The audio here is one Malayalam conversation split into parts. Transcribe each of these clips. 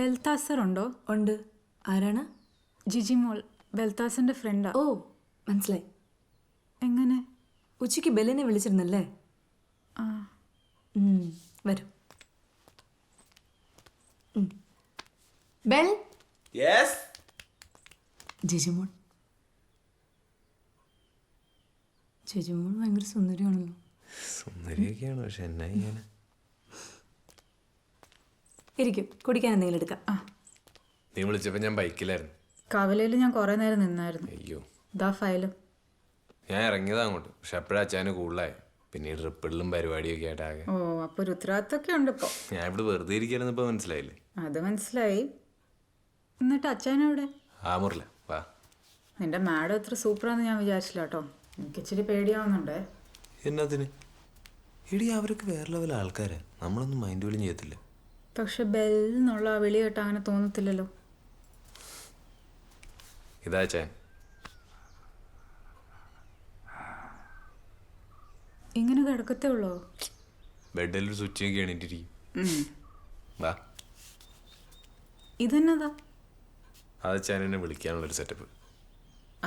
ബെൽത്താസർ ഉണ്ടോ? ഉണ്ട്. ആരാണ്? ജിജി മോൾ, ബെൽത്താസറിന്റെ ഫ്രണ്ടാ. ഓ, മനസ്സിലായി. എങ്ങനെ? ഉച്ചയ്ക്ക് ബെല്ലിനെ വിളിച്ചിരുന്നല്ലേ? ആ. വരൂ. ബെൽ. യെസ്. ജിജിമോൾ. ജിജിമോൾ ഭയങ്കര സുന്ദരിയാണല്ലോ. സുന്ദരിയൊക്കെയാണ്, പക്ഷെ എന്നാ ചെയ്യാനാ? ഇരിക്കും, കുടിക്കാൻ എന്തെങ്കിലും എടുക്കാം. നീ വിളിച്ചപ്പോൾ ഞാൻ ബൈക്കിലായിരുന്നു. കവലയിൽ ഞാൻ കുറേ നേരം നിന്നായിരുന്നു. അയ്യോ, ഇതാ ഫയലും. ഞാൻ ഇറങ്ങിയതാ അങ്ങോട്ട്, പക്ഷെ അപ്പോഴാ അച്ഛന് കൂടുതലായി. പിന്നെ ട്രിപ്പിളിലും പരിപാടിയൊക്കെ ആയിട്ട് ആകെ. ഓ, അപ്പോൾ ഒരു ഉത്തരവാദിത്തമൊക്കെ ഉണ്ട് ഇപ്പോൾ. ഞാൻ ഇവിടെ വെറുതെ ഇരിക്കാനെന്ന് ഇപ്പോൾ മനസ്സിലായില്ലേ? അത് മനസ്സിലായി. എന്നിട്ട് അച്ഛനെവിടെ? ആ മുറില വാ. നിന്റെ മാഡം എത്ര സൂപ്പറാന്ന് ഞാൻ വിചാരിച്ചില്ല കേട്ടോ. എനിക്ക് ഇച്ചിരി പേടിയാവുന്നുണ്ടേ. എന്നതിന്? എടി, അവരൊക്കെ വേറെ ലെവൽ ആൾക്കാരാ, നമ്മളൊന്നും മൈൻഡ് പോലും ചെയ്യത്തില്ല. പക്ഷെ ബെൽ എന്നുള്ള ആ വിളി കേട്ട് അങ്ങനെ തോന്നത്തില്ലല്ലോ. ഇതാ ചാൻ. ഇങ്ങനെ കിടക്കത്തേ ഉള്ളോ? ബെഡിലൊരു സ്വിച്ച് ഒക്കെ എണീറ്റിരിക്കും. വാ. ഇതെന്നതാ? അത് അച്ഛൻ എന്നെ വിളിക്കാനുള്ളൊരു സെറ്റപ്പ്.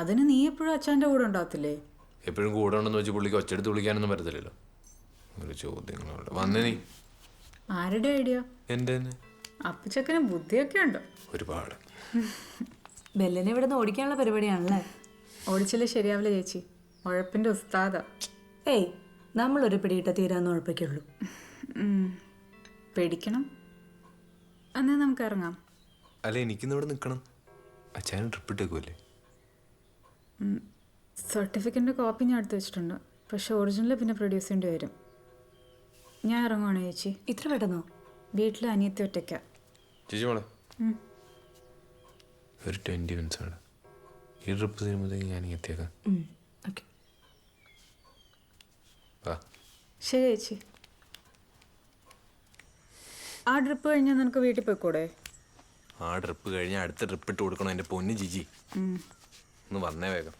അതിന് നീ എപ്പോഴും അച്ഛൻ്റെ കൂടെ ഉണ്ടാകത്തില്ലേ? എപ്പോഴും കൂടെ ഉണ്ടെന്ന് വെച്ച് പുള്ളിക്ക് ഒച്ചെടുത്ത് വിളിക്കാനൊന്നും പറ്റത്തില്ലല്ലോ. ഒരു ചോദ്യങ്ങളോട് വന്നേ. നീ ആരുടെ ഐഡിയ? എൻ്റെ തന്നെ. അപ്പച്ചക്കന് ബുദ്ധിയൊക്കെ ഉണ്ടോ? ഒരുപാട്. ബെല്ലിനെ ഇവിടെ നിന്ന് ഓടിക്കാനുള്ള പരിപാടിയാണല്ലേ? ഓടിച്ചില്ലേ ശരിയാവില്ല ചേച്ചി. ഉഴപ്പിൻ്റെ ഉസ്താദാ. ഏയ്, നമ്മളൊരു പിടിയിട്ട തീരാന്ന് ഉഴപ്പിക്കുള്ളൂ. പേടിക്കണം. എന്നാ നമുക്ക് ഇറങ്ങാം. അല്ല, എനിക്കിന്ന് ഇവിടെ നിൽക്കണം. അച്ഛനും ട്രിപ്പ് ഇട്ടേക്കുമല്ലേ? സർട്ടിഫിക്കറ്റിൻ്റെ കോപ്പി ഞാൻ എടുത്ത് വെച്ചിട്ടുണ്ട്. പക്ഷെ ഒറിജിനൽ പിന്നെ പ്രൊഡ്യൂസ് ചെയ്യേണ്ടി വരും. ഞാൻ ഇറങ്ങുവാണ് ചേച്ചി. ഇത്ര പെട്ടെന്നോ? വീട്ടിൽ അനിയത്തി ഒറ്റയ്ക്ക. ചേച്ചി മോളെ, ഒരു 20 മിനിറ്റ്സ് ആണ്. ഈ ട്രിപ്പ് തീരുമ്പോഴത്തേക്ക് ഞാൻ എത്തിയേക്കാം. ഓക്കെ. വാ. ശരി ചേച്ചി. ആ ട്രിപ്പ് കഴിഞ്ഞാൽ നിനക്ക് വീട്ടിൽ പോയിക്കൂടെ? ആ ട്രിപ്പ് കഴിഞ്ഞാൽ അടുത്ത ട്രിപ്പ് ഇട്ട് കൊടുക്കണം. എൻ്റെ പൊന്ന് ജിജി, ഒന്ന് വന്നേ വേഗം.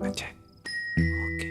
അച്ഛൻ ഓക്കെ.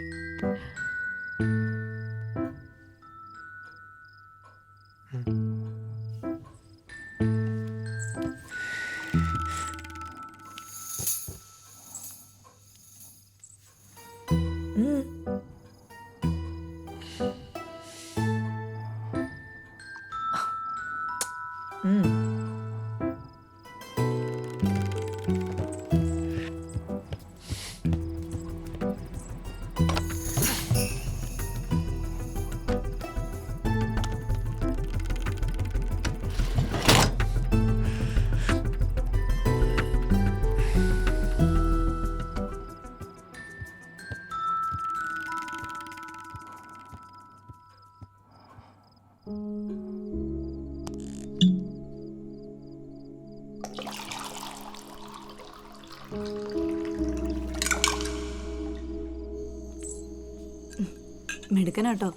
മിടുക്കനാട്ടോ.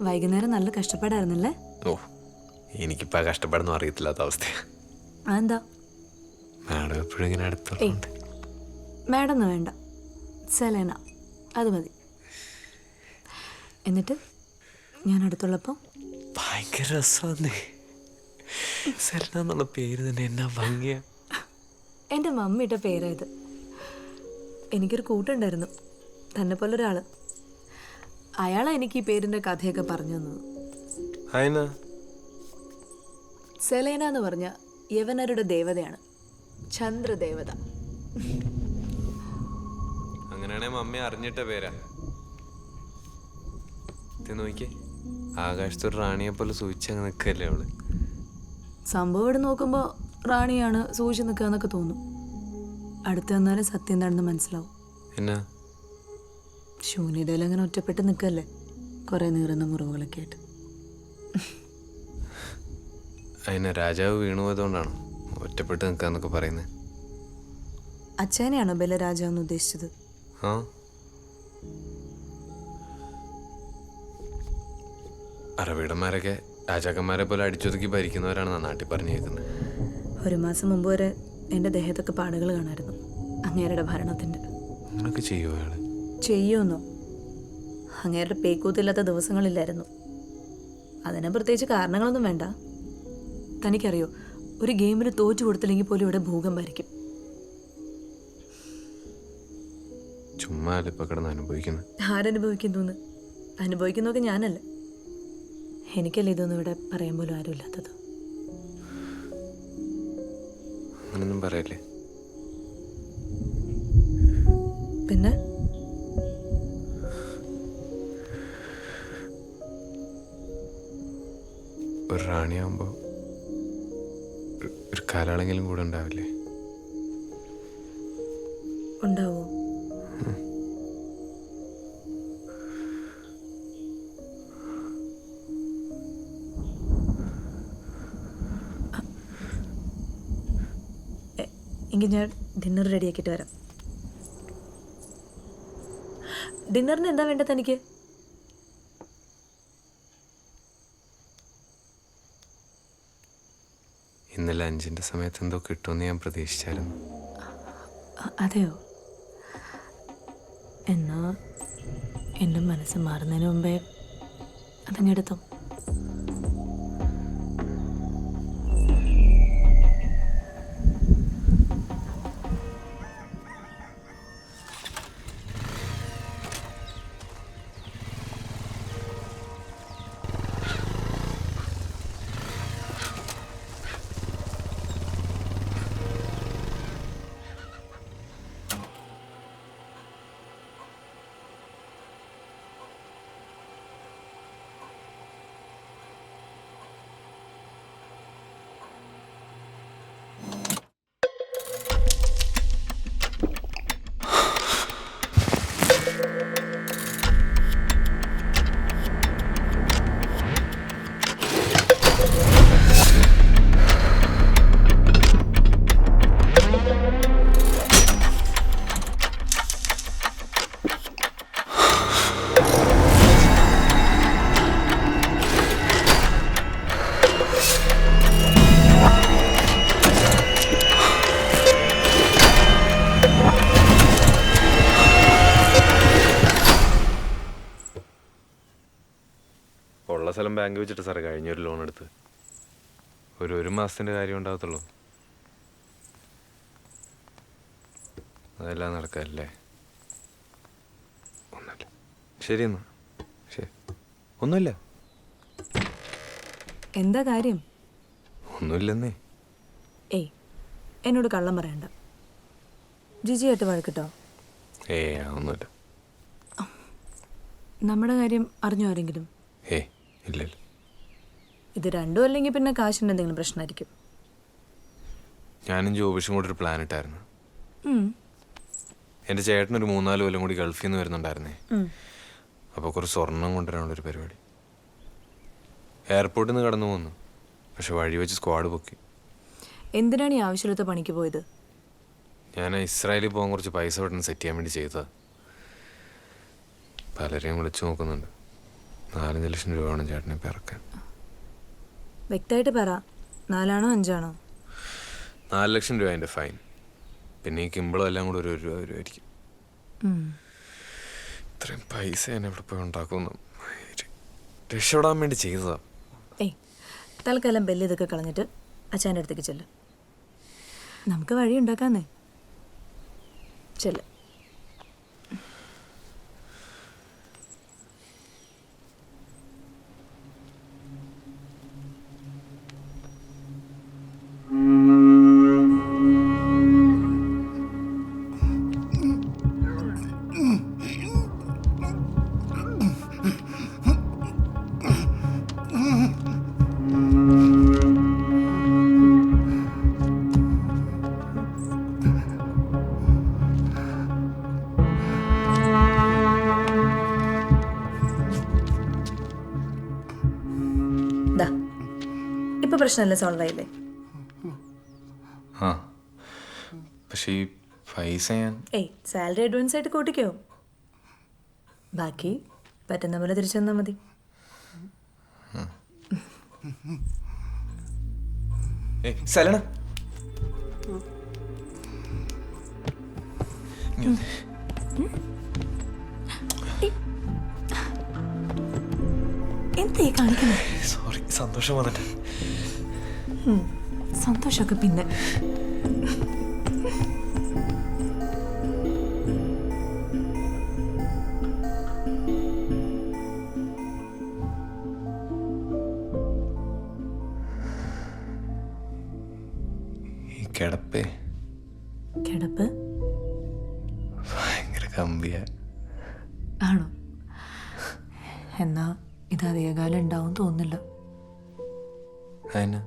വൈകുന്നേരം നല്ല കഷ്ടപ്പാടായിരുന്നല്ലേ? ഓ, എനിക്കിപ്പോൾ ആ കഷ്ടപ്പാടൊന്നും അറിയത്തില്ലാത്ത അവസ്ഥയാണ്. അതെന്താ? മാഡം എപ്പോഴും ഇങ്ങനെ അടുത്തുണ്ട്. മാഡം ഒന്നും വേണ്ട, സെലേന അത് മതി. എന്നിട്ട് ഞാൻ അടുത്തുള്ളപ്പോൾ ഭയങ്കര രസമാന്നേ. സെലന എന്നുള്ള പേര് തന്നെ എന്നാ ഭംഗിയാ. എൻ്റെ മമ്മി ഇട്ട പേരായത്. എനിക്കൊരു കൂട്ടുണ്ടായിരുന്നു, തന്നെ പോലെ ഒരാൾ. അയാളാ എനിക്ക് ഈ പേരിൻ്റെ കഥയൊക്കെ പറഞ്ഞു തന്നത്. അതിനാ സെലേന എന്ന് പറഞ്ഞ യവനരുടെ ദേവതയാണ്, ചന്ദ്രദേവത. അങ്ങനെയാണെ മമ്മി അറിഞ്ഞിട്ട പേരാ. ഇത് നോക്കിയേ, ആകാശത്തൊരു റാണിയെ പോലെ സൂചിച്ചങ്ങ് നിൽക്കല്ലേ അവള്. സംഭവം ഇവിടെ നോക്കുമ്പോൾ റാണിയാണ് സൂക്ഷിച്ച് നിൽക്കുക എന്നൊക്കെ തോന്നും. അടുത്ത് വന്നാലും സത്യം എന്താണെന്ന് മനസ്സിലാവും. എന്നാ ശൂന്യതയിൽ അങ്ങനെ ഒറ്റപ്പെട്ട് നിൽക്കല്ലേ, കുറേ നീറുന്ന മുറിവുകളൊക്കെ ആയിട്ട്. അതിനെ രാജാവ് വീണുപോയതുകൊണ്ടാണോ ഒറ്റപ്പെട്ട് നിൽക്കാന്നൊക്കെ പറയുന്നത്? അച്ഛനെയാണോ ബലരാജ എന്ന് ഉദ്ദേശിച്ചത്? ആ, അറബിടന്മാരൊക്കെ രാജാക്കന്മാരെ പോലെ അടിച്ചൊതുക്കി ഭരിക്കുന്നവരാണ് നാട്ടിൽ പറഞ്ഞു കേൾക്കുന്നത്. ഒരു മാസം മുമ്പ് വരെ എൻ്റെ ദേഹത്തൊക്കെ പാടുകൾ കാണായിരുന്നു അങ്ങേരുടെ ഭരണത്തിൻ്റെ. അങ്ങനൊക്കെ ചെയ്യുമോ അയാൾ? ചെയ്യുമെന്നോ? അങ്ങേരുടെ പേക്കൂത്തില്ലാത്ത ദിവസങ്ങളില്ലായിരുന്നു. അതിന് പ്രത്യേകിച്ച് കാരണങ്ങളൊന്നും വേണ്ട. തനിക്കറിയോ, ഒരു ഗെയിമിന് തോറ്റു കൊടുത്തില്ലെങ്കിൽ പോലും ഇവിടെ ഭൂകമ്പായിരിക്കും. ചുമ്മാ ഇപ്പൊ കിടന്ന് അനുഭവിക്കുന്നത്. ആരനുഭവിക്കുന്നു? അനുഭവിക്കുന്നതൊക്കെ ഞാനല്ലേ. എനിക്കല്ലേ ഇതൊന്നും ഇവിടെ പറയാൻ പോലും ആരുമില്ലാത്തത്. അങ്ങനൊന്നും പറയല്ലേ. പിന്നെ ഒരു റാണിയാകുമ്പോൾ ഒരു കാലാളെങ്കിലും കൂടെ ഉണ്ടാവില്ലേ? ഉണ്ടാവോ? എങ്കിൽ ഞാൻ ഡിന്നർ റെഡിയാക്കിയിട്ട് വരാം. ഡിന്നറിന് എന്താ വേണ്ടത് തനിക്ക്? ഇന്നലെ 5-ന്റെ സമയത്ത് എന്തോ കിട്ടുമെന്ന് ഞാൻ പ്രതീക്ഷിച്ചായിരുന്നു. അതെയോ? എന്നാ എൻ്റെ മനസ്സ് മാറുന്നതിന് മുമ്പേ അതങ്ങെടുത്തോ. ഉള്ള സ്ഥലം ബാങ്ക് വെച്ചിട്ട് സാറേ കഴിഞ്ഞൊരു ലോൺ എടുത്ത് ഒരു മാസത്തിൻ്റെ കാര്യം ഉണ്ടാകത്തുള്ളൂ. അതെല്ലാം നടക്കാല്ലേ? ഒന്നുമില്ല. ശരി എന്നാ, ശരി. ഒന്നുമില്ല. എന്താ കാര്യം? ഒന്നുമില്ലെന്നേ. ഏയ്, എന്നോട് കള്ളം പറയണ്ട. ജിജിയായിട്ട് വഴക്കിട്ടോ? ഒന്നുമില്ല. നമ്മുടെ കാര്യം അറിഞ്ഞോ ആരെങ്കിലും? ഇല്ല ഇല്ല. ഇത് രണ്ടും അല്ലെങ്കിൽ പിന്നെ കാശിൻ്റെ എന്തെങ്കിലും പ്രശ്നമായിരിക്കും. ഞാനും ജോബിഷും കൂടെ ഒരു പ്ലാൻ ഇട്ടായിരുന്നു. എൻ്റെ ചേട്ടനൊരു 3-4 കൊല്ലം കൂടി ഗൾഫിൽ നിന്ന് വരുന്നുണ്ടായിരുന്നേ. അപ്പോൾ കുറച്ച് സ്വർണം കൊണ്ടുവരാനുള്ളൊരു പരിപാടി. എയർപോർട്ടിൽ നിന്ന് കടന്നു പോന്നു, പക്ഷെ വഴി വെച്ച് സ്ക്വാഡ് പൊക്കി. എന്തിനാണ് ഈ ആവശ്യമില്ലാത്ത പണിക്ക് പോയത്? ഞാൻ ഇസ്രായേലിൽ പോകാൻ കുറച്ച് പൈസ പെട്ടെന്ന് സെറ്റ് ചെയ്യാൻ വേണ്ടി ചെയ്തതാ. പലരെയും വിളിച്ചു നോക്കുന്നുണ്ട്, 4-5 ലക്ഷം രൂപ വേണം ചേട്ടനെ ഇപ്പം ഇറക്കാൻ. വ്യക്തമായിട്ട് പറ, 4 ആണോ 5 ആണോ? 4 ലക്ഷം രൂപ എൻ്റെ ഫൈൻ. പിന്നെ ഈ കിമ്പിളും എല്ലാം കൂടെ ഒരു 1 രൂപ വരുമായിരിക്കും. ഇത്രയും പൈസ ഞാൻ എവിടെ പോയി ഉണ്ടാക്കുന്നു. രക്ഷപ്പെടാൻ വേണ്ടി ചെയ്തതാ. ഏയ്, തൽക്കാലം ബെല്ല് ഇതൊക്കെ കളഞ്ഞിട്ട് അച്ഛൻ്റെ അടുത്തേക്ക് ചെല്ല്. നമുക്ക് വഴി ഉണ്ടാക്കാന്നേ. ചെല്ല്. ദാ, ഇപ്പൊ പ്രശ്നമല്ലേ സോൾവ് ആയില്ലേ? ആ, പക്ഷേ ഈ പൈസ ഞാൻ ഏയ്, സാലറി അഡ്വാൻസ് ആയിട്ട് കൂട്ടിക്കോ. ബാക്കി പറ്റുന്ന പോലെ തിരിച്ചു തന്നാൽ മതി. സലണ എന്തേ കാണിക്കുന്നത്? സോറി, സന്തോഷം വന്നിട്ട്. സന്തോഷമൊക്കെ പിന്നെ. ഈ കിടപ്പേ കിടപ്പ് ഭയങ്കര കമ്പിയ. ആണോ? എന്നാ ഇത് അധികകാലം ഉണ്ടാവും തോന്നില്ല. അതിന്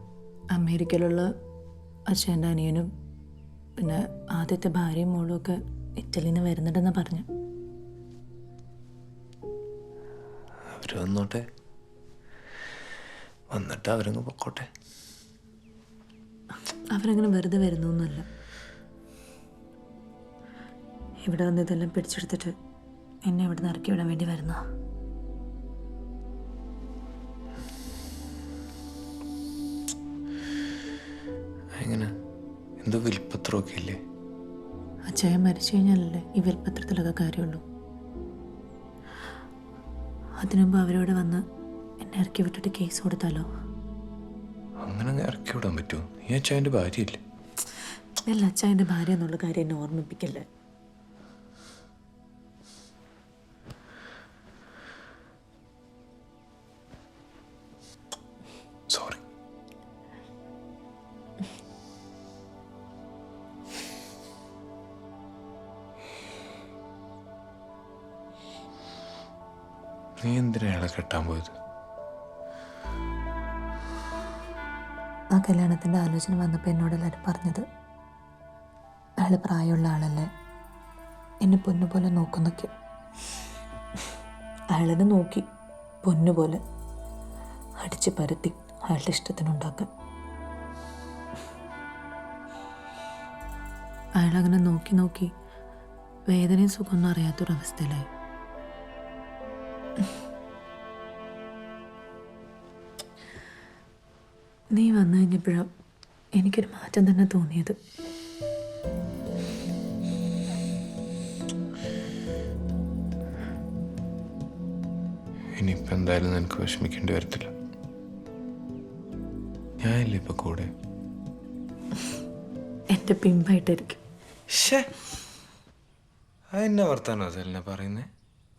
അമേരിക്കയിലുള്ള അച്ഛൻ്റെ അനിയനും പിന്നെ ആദ്യത്തെ ഭാര്യയും മോളും ഒക്കെ ഇറ്റലിയിൽ നിന്ന് വരുന്നുണ്ടെന്ന് പറഞ്ഞു. അവർ വന്നോട്ടെ, വന്നിട്ട് അവരങ്ങ് പൊക്കോട്ടെ. അവരങ്ങനെ വെറുതെ വരുന്നൊന്നുമല്ല. ഇവിടെ വന്ന് ഇതെല്ലാം പിടിച്ചെടുത്തിട്ട് എന്നെ ഇവിടെ നിന്ന് ഇറക്കി വിടാൻ വേണ്ടി വരുന്ന. എങ്ങനെ എന്തോ വിൽപ്പത്രമൊക്കെ ഇല്ലേ? അച്ഛൻ മരിച്ചു കഴിഞ്ഞാലല്ലേ ഈ വിൽപ്പത്രത്തിലൊക്കെ കാര്യമുള്ളൂ. അതിനുമുമ്പ് അവരോട് വന്ന് എന്നെ ഇറക്കി വിട്ടിട്ട് കേസ് കൊടുത്താലോ? അങ്ങനെ അങ്ങ് ഇറക്കി വിടാൻ പറ്റുമോ? ഈ അച്ഛൻ്റെ ഭാര്യയില്ലേ? അല്ല, അച്ഛൻ്റെ ഭാര്യ എന്നുള്ള കാര്യം എന്നെ ഓർമ്മിപ്പിക്കല്ലേ. സോറി. നീ എന്തിനാ അയാളെ കെട്ടാൻ പോയത്? ആ കല്യാണത്തിൻ്റെ ആലോചന വന്നപ്പോൾ എന്നോട് എല്ലാവരും പറഞ്ഞത്, അയാൾ പ്രായമുള്ള ആളല്ലേ, എന്നെ പൊന്നുപോലെ നോക്കുന്നൊക്കെ. അയാളെന്നെ നോക്കി പൊന്നുപോലെ അടിച്ച് പരത്തി അയാളുടെ ഇഷ്ടത്തിനുണ്ടാക്കാൻ. അയാളങ്ങനെ നോക്കി നോക്കി വേദനയും സുഖമൊന്നും അറിയാത്തൊരവസ്ഥയിലായി. നീ വന്നു കഴിഞ്ഞപ്പോഴാണ് എനിക്കൊരു മാറ്റം തന്നെ തോന്നിയത്. ഇനിയിപ്പോൾ എന്തായാലും നിനക്ക് വിഷമിക്കേണ്ടി വരത്തില്ല. ഞാനില്ലേ ഇപ്പൊ കൂടെ. എൻ്റെ പിമ്പായിട്ടായിരിക്കും. അതെന്നെ വർത്താനോ അതല്ലേ പറയുന്നേ?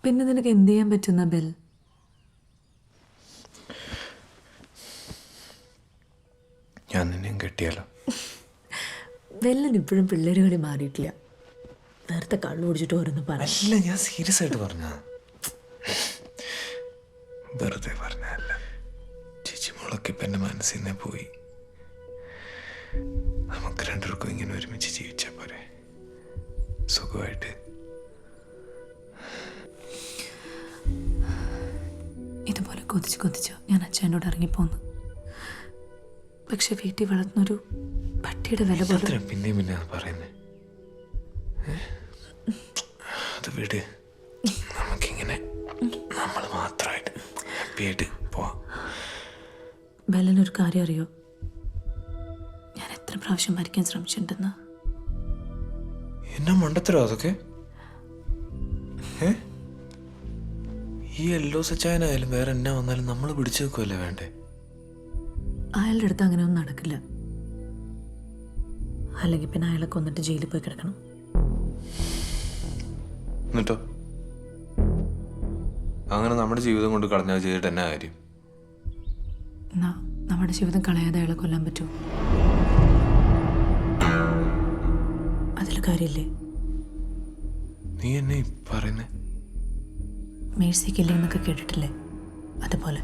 പിന്നെ നിനക്ക് എന്ത് ചെയ്യാൻ പറ്റുന്ന ബെൽ? ഞാൻ നിന്നെയും കെട്ടിയാലോ? ബെല്ലിന് ഇപ്പോഴും പിള്ളേർ കളി മാറിയിട്ടില്ല. നേരത്തെ കള്ളു കുടിച്ചിട്ട് ഓരോന്ന് പറ. അല്ല, ഞാൻ സീരിയസ് ആയിട്ട് പറഞ്ഞ, വെറുതെ പറഞ്ഞല്ല. ചേച്ചി മോളൊക്കെ ഇപ്പം എൻ്റെ മനസ്സിൽ നിന്നേ പോയി. നമുക്ക് രണ്ടുപേർക്കും ഇങ്ങനെ ഒരുമിച്ച് ജീവിച്ചാൽ പോരെ, സുഖമായിട്ട്. ഇതുപോലെ കൊതിച്ച് കൊതിച്ച് ഞാൻ അച്ഛനോട് ഇറങ്ങിപ്പോന്നു. പക്ഷെ വീട്ടിൽ വളർന്നൊരു പട്ടിയുടെ വില പോലെ. പിന്നെയും പിന്നെ അത് പറയുന്നേ. അത് വിട്, നമുക്കിങ്ങനെ നമ്മൾ മാത്രമായിട്ട് ഹാപ്പി ആയിട്ട് പോവാം. ബെല്ലനൊരു കാര്യം അറിയോ, ഞാൻ എത്ര പ്രാവശ്യം മരിക്കാൻ ശ്രമിച്ചിട്ടുണ്ടെന്ന്. എന്നാ മണ്ടത്തരോ അതൊക്കെ? ഈ എല്ലോ സച്ചായനായാലും വേറെ എന്നാ വന്നാലും നമ്മൾ പിടിച്ചു വെക്കുമല്ലേ വേണ്ടേ? അയാളുടെ അടുത്ത് അങ്ങനെ ഒന്നും നടക്കില്ല. അല്ലെങ്കിൽ പിന്നെ അയാളെ കൊന്നിട്ട് ജയിലിൽ പോയി കിടക്കണം. എന്നിട്ടോ അങ്ങനെ നമ്മുടെ ജീവിതം കൊണ്ട് കളഞ്ഞാൽ ചെയ്തിട്ട് എന്നാ കാര്യം? എന്നാ നമ്മുടെ ജീവിതം കളയാതെ അയാളെ കൊല്ലാൻ പറ്റുമോ? അതിൽ കാര്യമില്ലേ? നീ എന്നെ പറയുന്നേ? മേഴ്സി കില്ലിംഗ് എന്നൊക്കെ കേട്ടിട്ടില്ലേ? അതുപോലെ.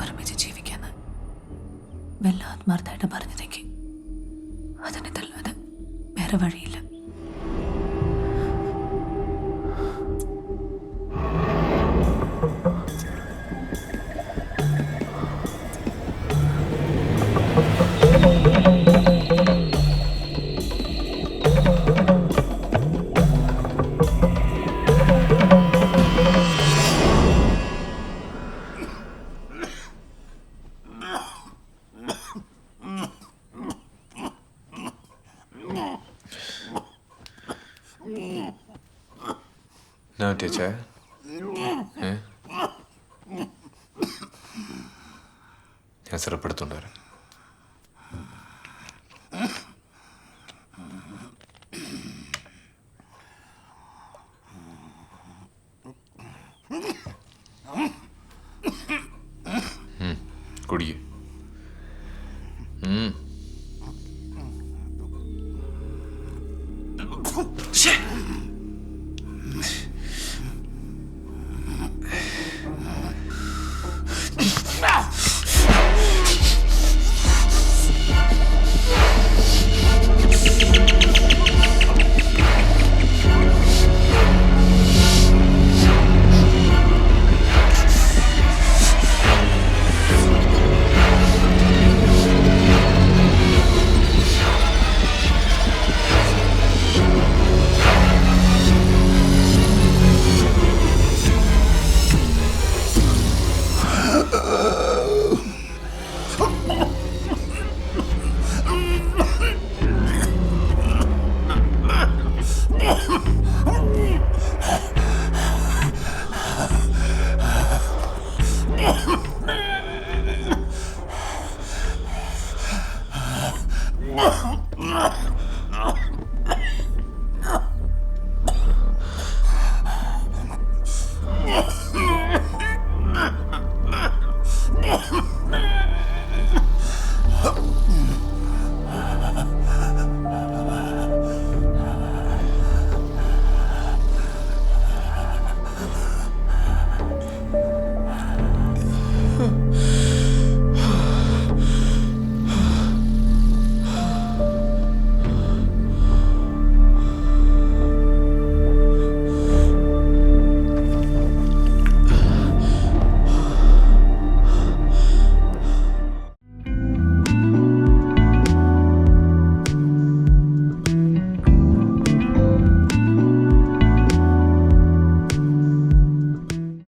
ഒരുമിച്ച് ജീവിക്കാന്ന് വല്ല ആത്മാർത്ഥമായിട്ട് പറഞ്ഞതെങ്കിൽ അതിനല്ലാതെ വേറെ വഴിയില്ല. എന്നാ പറ്റിയച്ചാ? ഞാൻ സിറപ്പെടുത്തോണ്ട് വരാം.